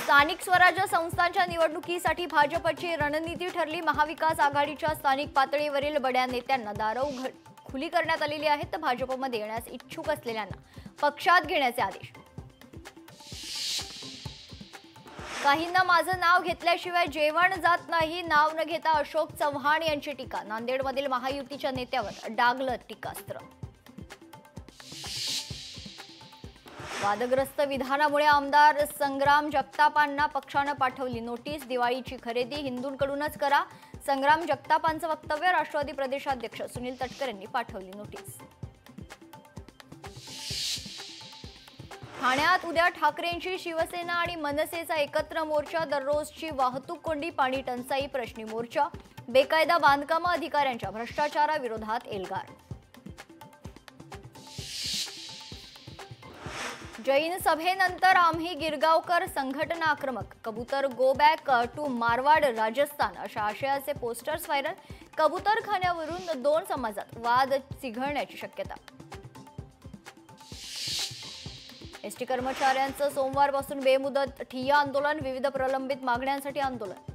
स्थानिक स्वराज्य संस्थांच्या निवडणुकीसाठी भाजपची रणनीती ठरली। महाविकास आघाडीच्या स्थानिक पातळीवरील बड्या नेत्यांना दारं खुली करण्यात आलेली आहेत, तर भाजपमध्ये येण्यास इच्छुक असलेल्यांना पक्षात घेण्याचे आदेश। काहींना माझं नाव घेतल्याशिवाय जेवण जात नाही, नाव न घेता अशोक चव्हाण यांची टीका। नांदेडमधील महायुतीच्या नेत्यावर डागलं टीकास्त्र। वादग्रस्त विधानामुळे आमदार संग्राम जगतापांना पक्षाने पाठवली नोटीस। दिवाळीची खरेदी हिंदूंकडूनच करा, संग्राम जगतापांचं वक्तव्य। राष्ट्रवादी प्रदेशाध्यक्ष सुनील तटकरे यांनी पाठवली नोटीस। ठाण्यात उद्या ठाकरेंची शिवसेना आणि मनसेचा एकत्र मोर्चा। दररोजची वाहतूक कोंडी, पाणी टंचाई प्रश्नी मोर्चा। बेकायदा बांधकाम अधिकाऱ्यांच्या भ्रष्टाचाराविरोधात एल्गार। जैन सभेनंतर आम्ही गिरगावकर संघटना आक्रमक। कबूतर go back to Marwar Rajasthan अशा आशयाचे पोस्टर्स व्हायरल। कबूतरखान्यावरून दोन समाजात वाद चिघळण्याची शक्यता। एसटी कर्मचाऱ्यांचं सोमवारपासून बेमुदत ठिय्या आंदोलन। विविध प्रलंबित मागण्यांसाठी आंदोलन।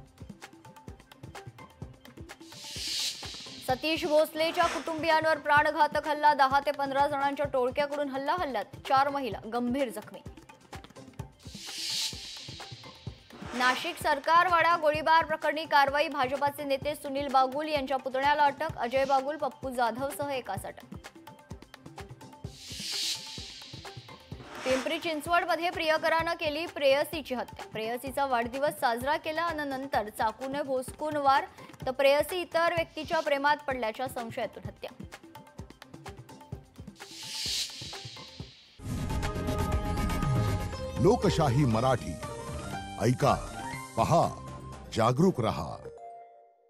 सतीश भोसलेच्या कुटुंबियांवर प्राणघातक हल्ला। 10 ते 15 जणांच्या टोळक्याकडून हल्ल्यात 4 महिला गंभीर जखमी। नाशिक सरकारवाडा गोळीबार प्रकरणी कारवाई। भाजपाचे नेते सुनील बागुल यांच्या पुतण्याला अटक। अजय बागुल, पप्पू जाधवसह एकास अटक। पिंपरी चिंचवडमध्ये प्रियकरानं केली प्रेयसीची हत्या। प्रेयसीचा वाढदिवस साजरा केला आणि नंतर चाकूने भोसकून वार, तर प्रेयसी इतर व्यक्तीच्या प्रेमात पडल्याच्या संशयातून हत्या। लोकशाही मराठी ऐका, पहा, जागरूक रहा।